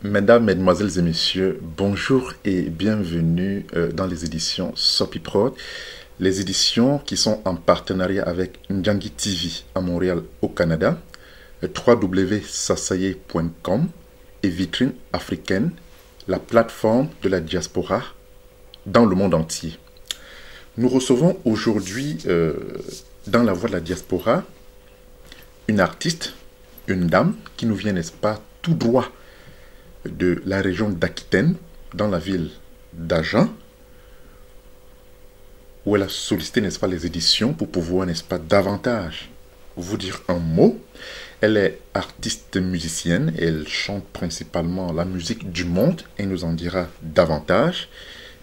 Mesdames, Mesdemoiselles et Messieurs, bonjour et bienvenue dans les éditions Sopiprod, les éditions qui sont en partenariat avec Ndjangi TV à Montréal au Canada, www.sasaye.com et Vitrine Africaine, la plateforme de la diaspora dans le monde entier. Nous recevons aujourd'hui dans la voix de la diaspora une artiste, une dame qui nous vient, n'est-ce pas, tout droit de la région d'Aquitaine, dans la ville d'Agen, où elle a sollicité, n'est-ce pas, les éditions pour pouvoir, n'est-ce pas, davantage vous dire un mot. Elle est artiste musicienne et elle chante principalement la musique du monde et nous en dira davantage.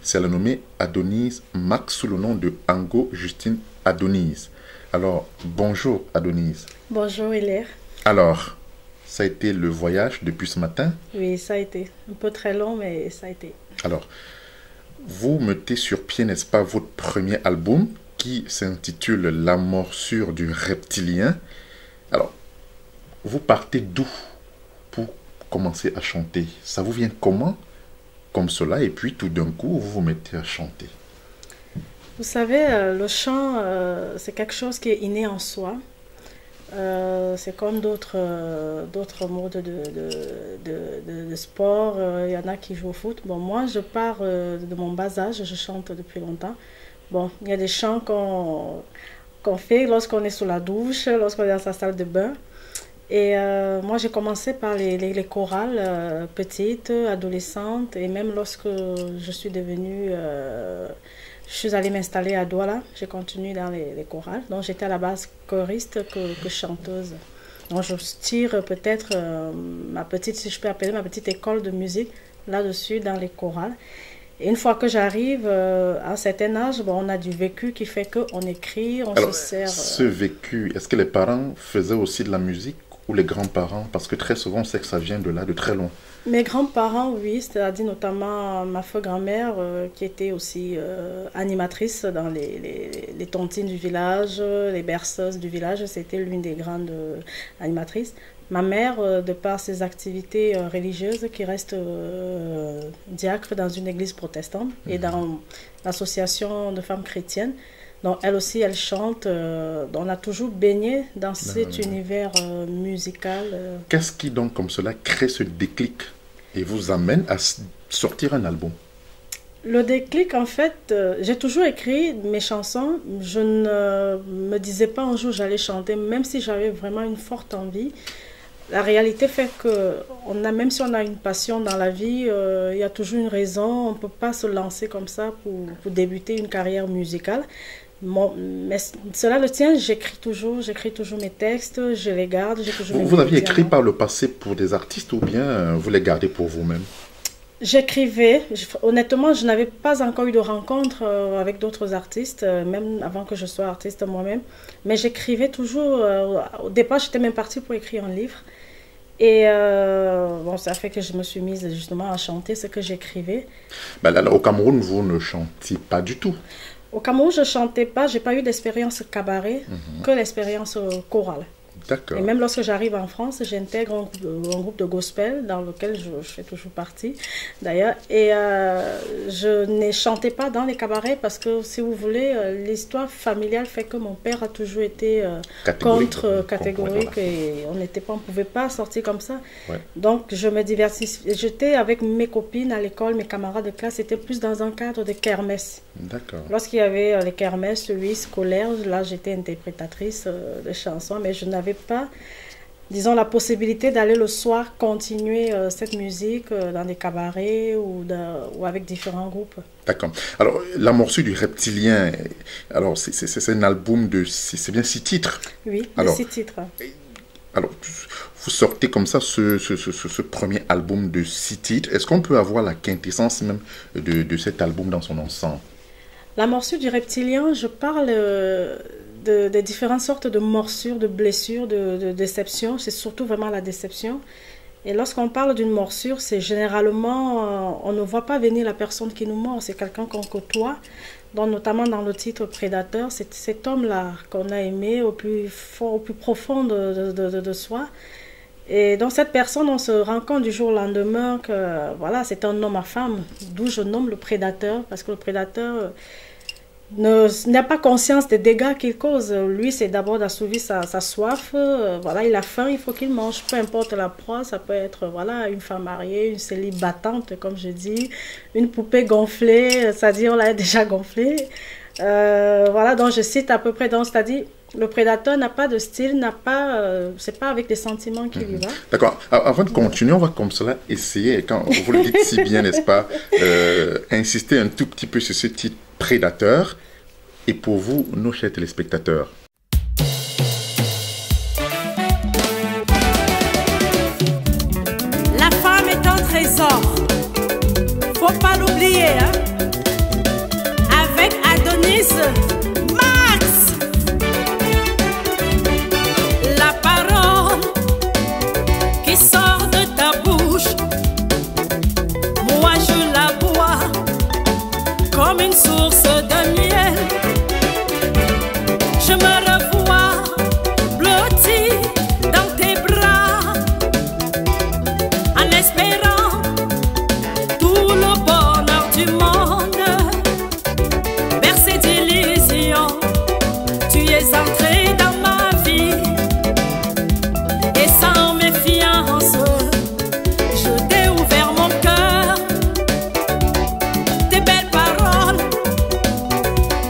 C'est la nommée Adonis Mack sous le nom de Ango Justine Adonis. Alors, bonjour Adonis. Bonjour Hilaire. Alors, ça a été le voyage depuis ce matin? Oui, ça a été. Un peu très long, mais ça a été. Alors, vous mettez sur pied, n'est-ce pas, votre premier album qui s'intitule La morsure du reptilien. Alors, vous partez d'où pour commencer à chanter? Ça vous vient comment, comme cela, et puis tout d'un coup, vous vous mettez à chanter? Vous savez, le chant, c'est quelque chose qui est inné en soi. C'est comme d'autres modes de sport. Il y en a qui jouent au foot. Bon, moi, je pars de mon bas âge. Je chante depuis longtemps. Bon, il y a des chants qu'on fait lorsqu'on est sous la douche, lorsqu'on est dans sa salle de bain. Et moi, j'ai commencé par les chorales petites, adolescentes. Et même lorsque je suis devenue... je suis allée m'installer à Douala, j'ai continué dans les chorales. Donc j'étais à la base choriste que chanteuse. Donc je tire peut-être ma petite, si je peux appeler ma petite école de musique là-dessus dans les chorales. Et une fois que j'arrive à un certain âge, bon, on a du vécu qui fait qu'on écrit, on Alors, se sert... ce vécu, est-ce que les parents faisaient aussi de la musique ou les grands-parents? Parce que très souvent, on sait que ça vient de là, de très loin. Mes grands-parents, oui, c'est-à-dire notamment ma grand-mère qui était aussi animatrice dans les tontines du village, les berceuses du village, c'était l'une des grandes animatrices. Ma mère, de par ses activités religieuses, qui reste diacre dans une église protestante et dans l'association de femmes chrétiennes. Donc elle aussi, elle chante. On a toujours baigné dans cet univers musical. Qu'est-ce qui donc comme cela crée ce déclic et vous amène à sortir un album? Le déclic, en fait, j'ai toujours écrit mes chansons. Je ne me disais pas un jour j'allais chanter, même si j'avais vraiment une forte envie. La réalité fait que même si on a une passion dans la vie, il y a toujours une raison. On ne peut pas se lancer comme ça pour débuter une carrière musicale. Mais cela le tient, j'écris toujours mes textes, je les garde. Vous aviez écrit par le passé pour des artistes ou bien vous les gardez pour vous-même? J'écrivais. Honnêtement, je n'avais pas encore eu de rencontre avec d'autres artistes, même avant que je sois artiste moi-même. Mais j'écrivais toujours. Au départ, j'étais même partie pour écrire un livre. Et bon, ça fait que je me suis mise justement à chanter ce que j'écrivais. Ben là, au Cameroun, vous ne chantiez pas du tout. Au Cameroun, je ne chantais pas. Je n'ai pas eu d'expérience cabaret, que l'expérience chorale. D'accord. Et même lorsque j'arrive en France, j'intègre un groupe de gospel dans lequel je fais toujours partie, d'ailleurs. Et je n'ai chanté pas dans les cabarets parce que, si vous voulez, l'histoire familiale fait que mon père a toujours été catégorique et on ne pouvait pas sortir comme ça. Ouais. Donc, je me divertis. J'étais avec mes copines à l'école, mes camarades de classe, c'était plus dans un cadre de kermesse. D'accord. Lorsqu'il y avait les kermesses, oui, scolaires, là, j'étais interprétatrice de chansons, mais je n'avais pas, disons, la possibilité d'aller le soir continuer cette musique dans des cabarets ou avec différents groupes. D'accord. Alors, La morsure du reptilien, alors c'est un album c'est bien 6 titres? Oui, alors, 6 titres. Alors, vous sortez comme ça ce premier album de 6 titres. Est-ce qu'on peut avoir la quintessence même de cet album dans son ensemble? La morsure du reptilien, je parle des différentes sortes de morsures, de blessures, de déceptions. C'est surtout vraiment la déception. Et lorsqu'on parle d'une morsure, c'est généralement, on ne voit pas venir la personne qui nous mord. C'est quelqu'un qu'on côtoie. Donc, notamment dans le titre Prédateur, c'est cet homme-là qu'on a aimé au plus fort, au plus profond de soi. Et donc cette personne, on se rend compte du jour au lendemain que voilà, c'est un homme à femme, d'où je nomme le prédateur, parce que le prédateur n'a pas conscience des dégâts qu'il cause. Lui, c'est d'abord d'assouvir sa soif. Voilà, il a faim, il faut qu'il mange. Peu importe la proie, ça peut être voilà, une femme mariée, une célibatante, comme je dis, une poupée gonflée, c'est-à-dire on l'a déjà gonflée. Voilà, donc je cite à peu près, c'est-à-dire le prédateur n'a pas de style, c'est pas avec des sentiments qu'il y va. D'accord. Avant de continuer, on va comme cela essayer, quand vous le dites si bien, n'est-ce pas, insister un tout petit peu sur ce titre prédateur. Et pour vous, nos chers téléspectateurs. La femme est un trésor. Faut pas l'oublier, hein. Avec Adonis Max. La parole qui sort de ta bouche, moi je la bois comme une source de miel. Je me revois blotti dans tes bras, en espérant tout le bonheur du monde. Bercé d'illusions, tu es entré dans ma vie, et sans méfiance, je t'ai ouvert mon cœur. Tes belles paroles,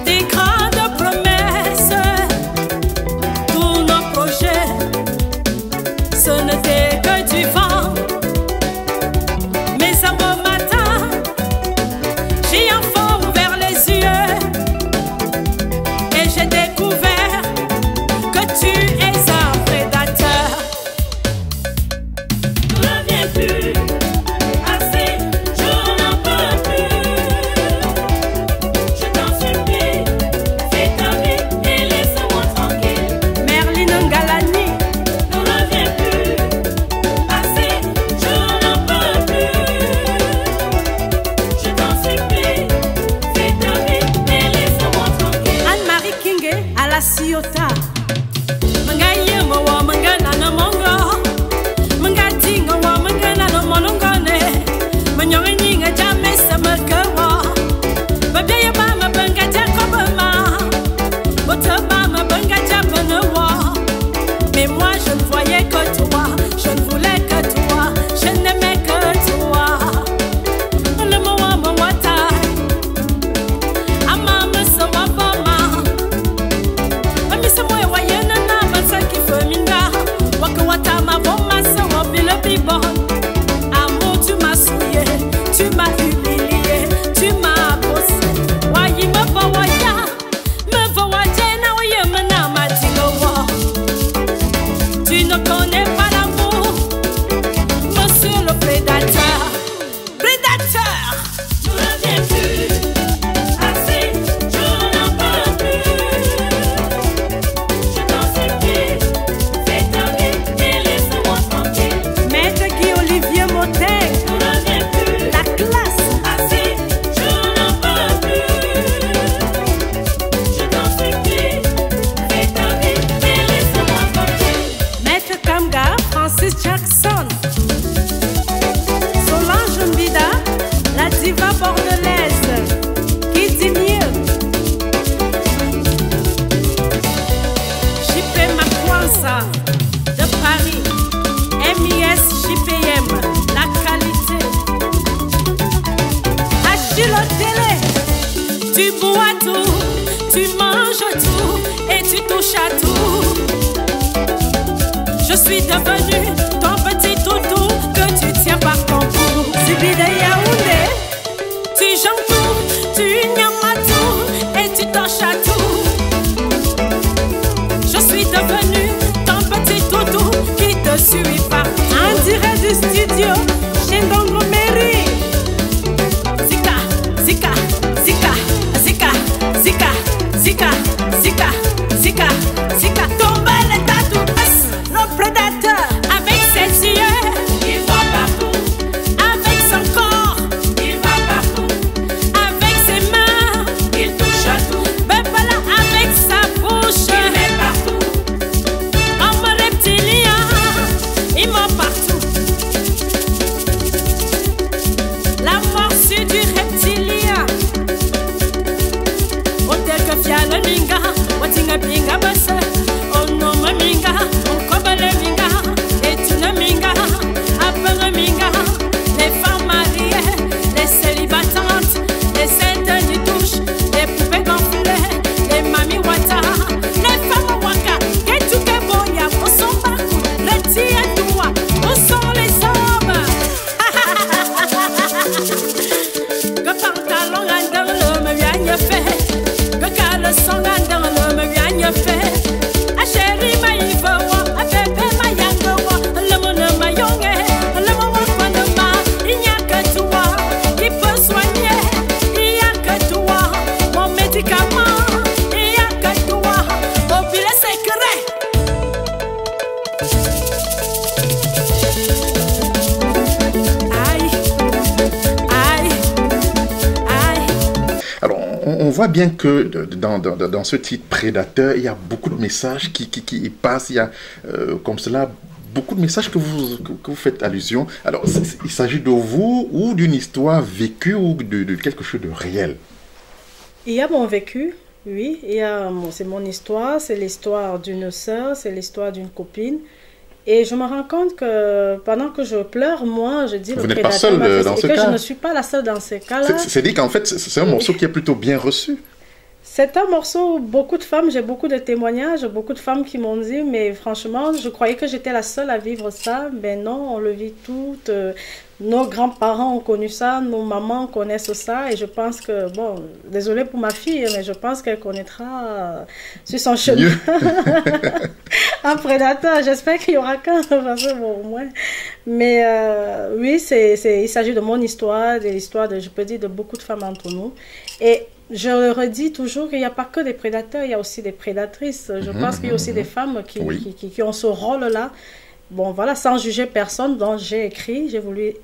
tes grandes promesses, tous nos projets, ce n'était que du vent. Mais un beau matin, j'ai enfin ouvert les yeux et j'ai découvert que tu es un prédateur. Ne reviens plus, assez, je n'en peux plus. Je t'en supplie, fais ta vie et laisse-moi tranquille. Merlin Ngalani. Ne reviens plus, assez, je n'en peux plus. Je t'en supplie, fais ta vie et laisse-moi tranquille. Anne-Marie Kinge à la Ciota. Mangaye mawa mangana na mongo. Mangati ngawa mangana na monongone. Manyonge ninga jame samakawa. Babya mama banga jakobama. Votre mama banga japanawa. Mais moi je ne voyais que toi, je ne voulais que toi, je n'aimais que toi. Le moa moata. Amama sawa bama. Amisa moe wayena na bansa kifaminga. Waka wata ma boma sawa bila bibon. Amour, tu m'as souillé, tu m'as humilié, tu m'as bossé. Wayi me voya na waye mana matinowa. Tu ne connais pas l'amour, monsieur le prédateur. Prédateur! Ne reviens plus, assez, je n'en peux plus. Je t'en supplie, fais ta vie et laisse-moi tranquille. Maître Guy-Olivier Motet. Ne reviens plus, la classe. Assez, je n'en peux plus. Je t'en supplie, fais ta vie et laisse-moi tranquille. Maître Kamga, Francis Jackson. Solange Mbida, la diva bordelaise. Qui dit mieux? JP Makwanza de Paris. MIS JPM, la qualité. Achille Télé, tu bois tout, tu manges tout et tu touches à tout. Je suis devenu ton petit toutou que tu tiens par ton cou. Zibide Yaoundé, tu jantes tout, tu nyammas tout et tu touches à tout. Je suis devenu ton petit toutou qui te suit partout. En direct du studio, chez Ndongo Mairie. Zika, Zika, Zika, Zika, Zika, Zika, Zika, Zika, Zika. Tombe les tatous, le prédateur. Avec ses yeux, il va partout. Avec son corps, il va partout. Avec ses mains, il touche à tout. Ben voilà, avec sa bouche, il est partout. Homme reptilien, il m'a On voit bien que dans ce titre Prédateur, il y a beaucoup de messages qui passent, il y a comme cela beaucoup de messages que vous faites allusion. Alors, il s'agit de vous ou d'une histoire vécue ou de quelque chose de réel? Il y a mon vécu, oui. C'est mon histoire, c'est l'histoire d'une sœur, c'est l'histoire d'une copine. Et je me rends compte que pendant que je pleure, moi, je dis... Vous n'êtes pas seule dans ce cas. Je ne suis pas la seule dans ces cas-là. C'est dit qu'en fait, c'est un morceau qui est plutôt bien reçu. C'est un morceau où beaucoup de femmes, j'ai beaucoup de témoignages, beaucoup de femmes qui m'ont dit, mais franchement, je croyais que j'étais la seule à vivre ça. Mais non, on le vit toutes. Nos grands-parents ont connu ça, nos mamans connaissent ça. Et je pense que, bon, désolée pour ma fille, mais je pense qu'elle connaîtra sur son chemin un prédateur. J'espère qu'il y aura qu'un, bon, au moins. Mais oui, il s'agit de mon histoire, de l'histoire, je peux dire, de beaucoup de femmes entre nous. Et je le redis toujours qu'il n'y a pas que des prédateurs, il y a aussi des prédatrices. Je pense qu'il y a aussi des femmes qui ont ce rôle-là. Bon, voilà, sans juger personne, donc j'ai écrit, j'ai voulu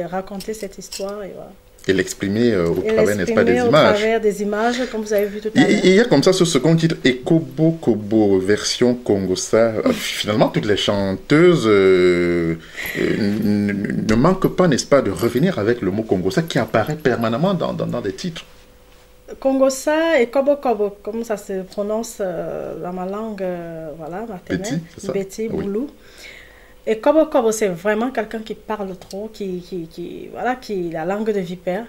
raconter cette histoire et voilà. Et l'exprimer au travers, n'est-ce pas, des images. Au travers des images, comme vous avez vu tout à l'heure. Il y a comme ça ce second titre, Ekobo Kobo, version Congossa. Finalement, toutes les chanteuses ne manquent pas, n'est-ce pas, de revenir avec le mot Congossa qui apparaît permanemment dans des titres. Congossa et Kobo Kobo, comme ça se prononce dans ma langue, voilà, maternelle, Betty, Boulou. Et Kobo Kobo, c'est vraiment quelqu'un qui parle trop, qui la langue de vipère.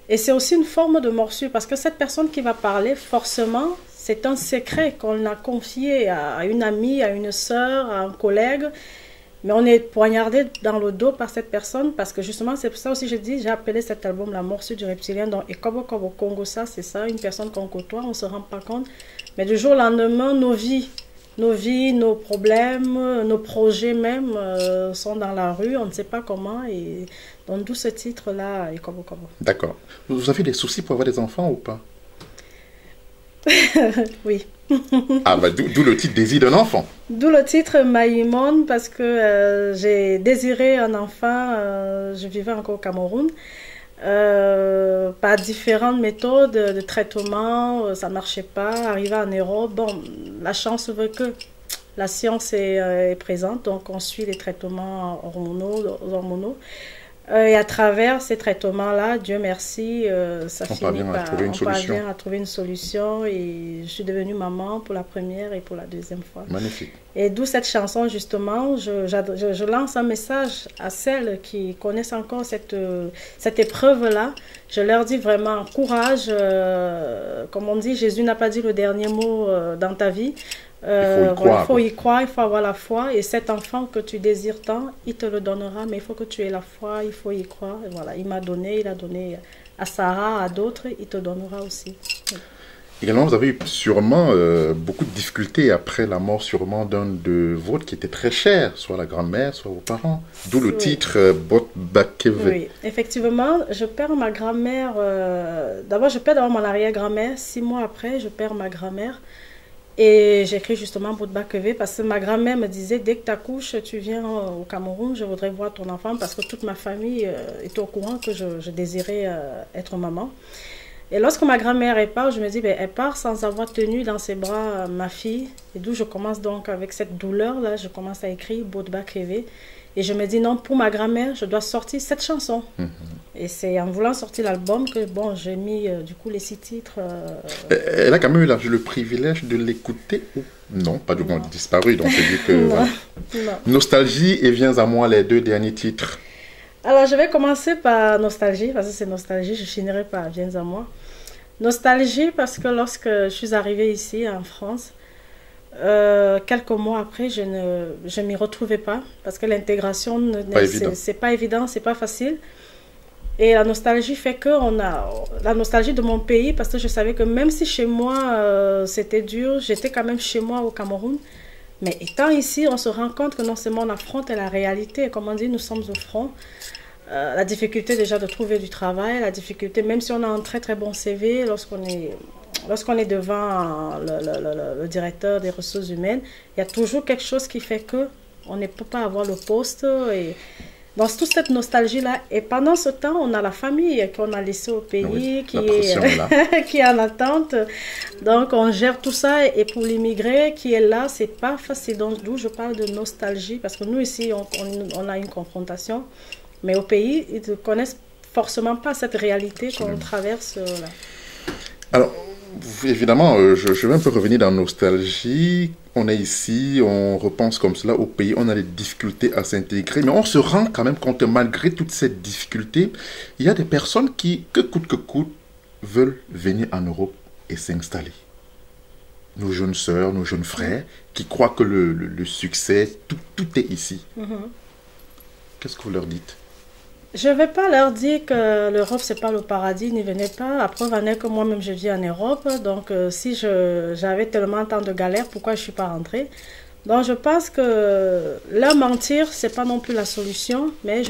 Et c'est aussi une forme de morsure, parce que cette personne qui va parler, forcément, c'est un secret qu'on a confié à une amie, à une sœur, à un collègue. Mais on est poignardé dans le dos par cette personne, parce que justement, c'est pour ça aussi que j'ai appelé cet album La morsure du reptilien. Donc, et Kobo Kobo Congossa, c'est ça, une personne qu'on côtoie, on ne se rend pas compte. Mais du jour au lendemain, nos vies, nos problèmes, nos projets même sont dans la rue, on ne sait pas comment. Et donc, d'où ce titre-là, et Kobo Kobo. D'accord. Vous avez des soucis pour avoir des enfants ou pas? Oui. Ah, bah, d'où le titre Désir d'un enfant. D'où le titre Maïmon, parce que j'ai désiré un enfant, je vivais encore au Cameroun. Par différentes méthodes de traitement, ça ne marchait pas. Arrivé en Europe, bon, la chance veut que la science est présente, donc on suit les traitements hormonaux. Et à travers ces traitements-là, Dieu merci, on parvient à trouver une solution. Et je suis devenue maman pour la première et pour la deuxième fois. Magnifique. Et d'où cette chanson, justement, je lance un message à celles qui connaissent encore cette épreuve-là. Je leur dis vraiment, courage. Comme on dit, Jésus n'a pas dit le dernier mot dans ta vie. Il faut y croire, il faut avoir la foi. Et cet enfant que tu désires tant, il te le donnera, mais il faut que tu aies la foi, il faut y croire. Et voilà, il a donné à Sarah, à d'autres, il te donnera aussi. Également, vous avez eu sûrement beaucoup de difficultés après la mort sûrement d'un de vôtres qui était très cher, soit la grand-mère, soit vos parents. D'où le titre Bot Bakeve. Oui, effectivement, je perds ma grand-mère. D'abord, je perds mon arrière-grand-mère. 6 mois après, je perds ma grand-mère. Et j'écris justement Bot Bakeve parce que ma grand-mère me disait, dès que tu accouches, tu viens au Cameroun, je voudrais voir ton enfant parce que toute ma famille est au courant que je désirais être maman. Et lorsque ma grand-mère part, je me dis, elle part sans avoir tenu dans ses bras ma fille. Et d'où je commence donc avec cette douleur-là, je commence à écrire Bot Bakeve. Et je me dis non, pour ma grand-mère, je dois sortir cette chanson. Et c'est en voulant sortir l'album que bon, j'ai mis du coup les 6 titres. Elle a quand même eu le privilège de l'écouter ou non, pas du moins disparu, donc je dis que Non, voilà. non. Nostalgie et Viens à moi, les 2 derniers titres. Alors, je vais commencer par Nostalgie, parce que c'est Nostalgie. Je finirai par Viens à moi. Nostalgie, parce que lorsque je suis arrivée ici, en France, quelques mois après, je m'y retrouvais pas, parce que l'intégration, c'est pas évident, c'est pas facile. Et la nostalgie fait que la nostalgie de mon pays, parce que je savais que même si chez moi, c'était dur, j'étais quand même chez moi au Cameroun. Mais étant ici, on se rend compte que non seulement on affronte la réalité, comme on dit, nous sommes au front. La difficulté déjà de trouver du travail, la difficulté, même si on a un très très bon CV, lorsqu'on est devant le directeur des ressources humaines, il y a toujours quelque chose qui fait que on ne peut pas avoir le poste. Et dans toute cette nostalgie-là, et pendant ce temps, on a la famille qu'on a laissée au pays, Oui, qui est en attente. Donc, on gère tout ça. Et pour l'immigré qui est là, c'est pas facile. Donc, d'où je parle de nostalgie, parce que nous, ici, on a une confrontation. Mais au pays, ils ne connaissent forcément pas cette réalité qu'on traverse là. Alors, évidemment, je vais un peu revenir dans nostalgie. On est ici, on repense comme cela au pays, on a des difficultés à s'intégrer, mais on se rend quand même compte que malgré toutes ces difficultés, il y a des personnes qui, que coûte, veulent venir en Europe et s'installer. Nos jeunes sœurs, nos jeunes frères, qui croient que le succès, tout est ici. Qu'est-ce que vous leur dites? Je ne vais pas leur dire que l'Europe, ce n'est pas le paradis, n'y venez pas. La preuve en est que moi-même, je vis en Europe. Donc, si j'avais tellement tant de galères, pourquoi je ne suis pas rentrée? Donc, je pense que leur mentir, ce n'est pas non plus la solution. Mais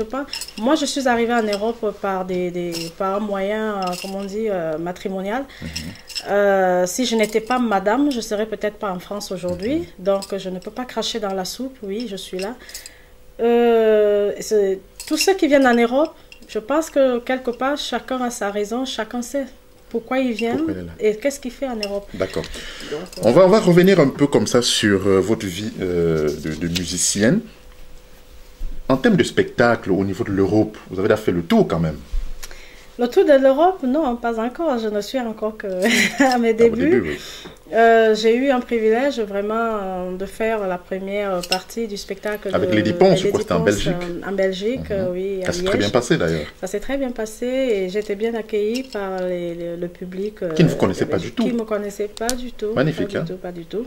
moi, je suis arrivée en Europe par un moyen, comment on dit, matrimonial. Si je n'étais pas madame, je ne serais peut-être pas en France aujourd'hui. Donc, je ne peux pas cracher dans la soupe. Oui, je suis là. Tous ceux qui viennent en Europe, je pense que quelque part, chacun a sa raison, chacun sait pourquoi il vient et qu'est-ce qu'il fait en Europe. D'accord. On va revenir un peu comme ça sur votre vie de musicienne. En termes de spectacle au niveau de l'Europe, vous avez déjà fait le tour quand même. Le tour de l'Europe, non, pas encore. Je ne suis encore que à mes débuts. Oui. J'ai eu un privilège vraiment de faire la première partie du spectacle. Avec Lady Pons, je crois que c'était en Belgique. En Belgique, oui. Ça s'est très bien passé d'ailleurs. Ça s'est très bien passé et j'étais bien accueillie par le public. Qui ne vous connaissait pas du tout. Qui ne me connaissait pas du tout. Magnifique. Pas du tout.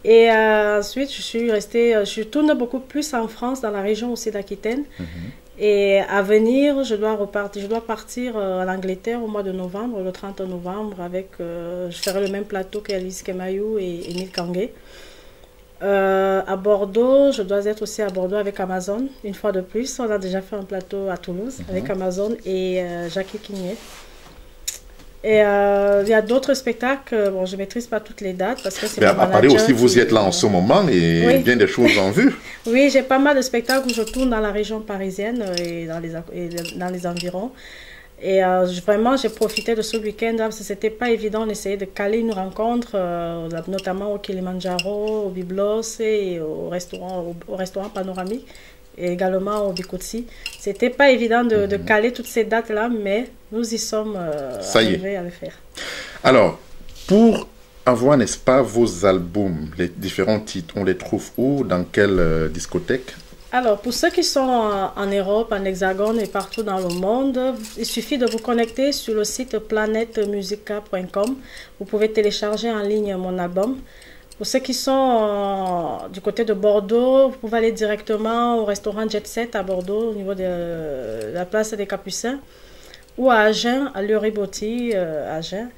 Et ensuite, je tourne beaucoup plus en France, dans la région aussi d'Aquitaine. Et à venir, je dois partir en Angleterre au mois de novembre, le 30 novembre, je ferai le même plateau qu'Alice Kemayou et Émile Kangué. À Bordeaux, je dois être aussi à Bordeaux avec Amazon, une fois de plus. On a déjà fait un plateau à Toulouse avec Amazon et Jackie Kigné. Et il y a d'autres spectacles, bon, je ne maîtrise pas toutes les dates parce que c'est à Paris aussi, vous y êtes là en ce moment et bien des choses en vue. Oui, j'ai pas mal de spectacles où je tourne dans la région parisienne et dans les environs. Et vraiment, j'ai profité de ce week-end parce que c'était pas évident d'essayer de caler une rencontre, notamment au Kilimanjaro, au Byblos et au restaurant panoramique. Et également au Bikotsi. C'était pas évident de caler toutes ces dates-là, mais nous y sommes arrivés à le faire. Alors, pour avoir, n'est-ce pas, vos albums, les différents titres, on les trouve où, dans quelle discothèque? Alors, pour ceux qui sont en Europe, en Hexagone et partout dans le monde, il suffit de vous connecter sur le site planetmusica.com. Vous pouvez télécharger en ligne mon album. Pour ceux qui sont du côté de Bordeaux, vous pouvez aller directement au restaurant Jet Set à Bordeaux, au niveau de la place des Capucins, ou à Agen, à l'Uriboti, Agen.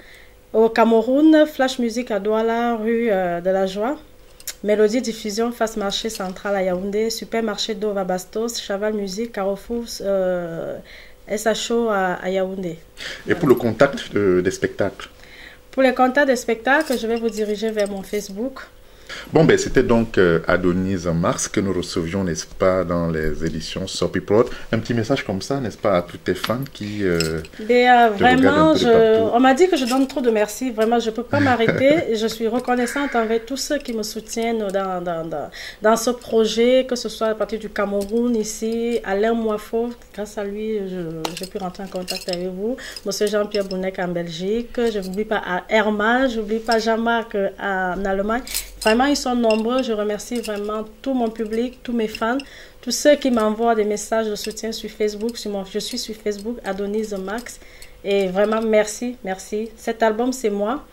Au Cameroun, Flash Music à Douala, rue de la Joie. Mélodie Diffusion, face marché central à Yaoundé. Supermarché Dova Bastos, Chaval Music, Carrefour, SHO à Yaoundé. Et pour le contact des spectacles? Pour les contacts des spectacles, je vais vous diriger vers mon Facebook. Bon, ben, c'était donc Adonis Marx que nous recevions, n'est-ce pas, dans les éditions Soppy Prod. Un petit message comme ça, n'est-ce pas, à tous tes fans qui vraiment, on m'a dit que je donne trop de merci. Vraiment, je ne peux pas m'arrêter. Je suis reconnaissante envers tous ceux qui me soutiennent dans ce projet, que ce soit à partir du Cameroun, ici, Alain Moifo. Grâce à lui, j'ai pu rentrer en contact avec vous. Monsieur Jean-Pierre Bounec en Belgique. Je n'oublie pas à Herman, je n'oublie pas Jean-Marc en Allemagne. Vraiment, ils sont nombreux. Je remercie vraiment tout mon public, tous mes fans, tous ceux qui m'envoient des messages de soutien sur Facebook. Je suis sur Facebook, Adonis Max. Et vraiment, merci, merci. Cet album, c'est moi.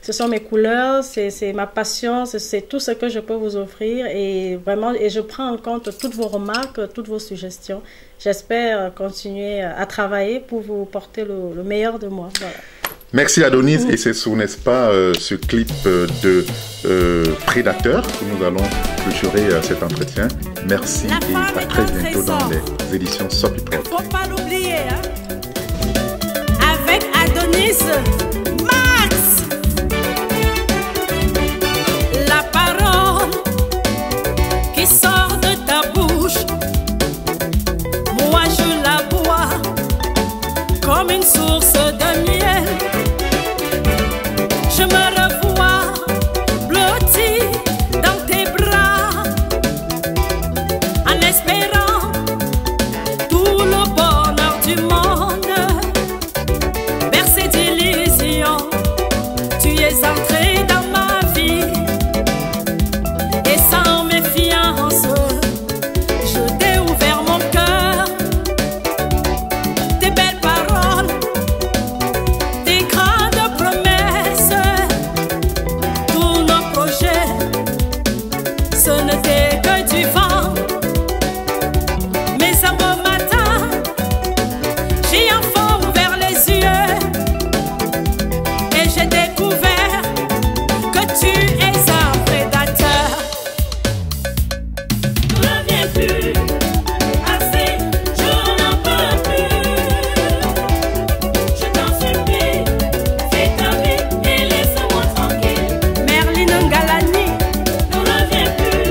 Ce sont mes couleurs, c'est ma passion, c'est tout ce que je peux vous offrir. Et vraiment, et je prends en compte toutes vos remarques, toutes vos suggestions. J'espère continuer à travailler pour vous porter le meilleur de moi. Voilà. Merci Adonis, et c'est sur, n'est-ce pas, ce clip de Prédateur que nous allons clôturer cet entretien. Merci et à très bientôt dans les éditions Soppy Prod. Faut pas l'oublier, hein? Avec Adonis Max, la parole qui sort de ta bouche, moi je la bois comme une source de miel. Je me revois blotti dans tes bras, en espérant tout le bonheur du monde. Bercé d'illusions, tu es entré dans ma vie, et sans méfiance, je t'ai ouvert mon cœur. Tes belles paroles, tes grandes promesses, tous nos projets, ce n'était que du vent. Mais un beau matin, j'ai enfin ouvert les yeux et j'ai découvert que tu es un prédateur. Ne reviens plus, assez, je n'en peux plus. Je t'en supplie, fais ta vie et laisse-moi tranquille. Merlin Ngalani, ne reviens plus,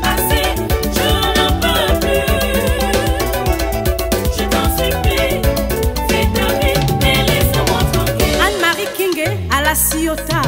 assez, je n'en peux plus. Je t'en supplie, fais ta vie et laisse-moi tranquille. Anne-Marie Kingé à la Ciota.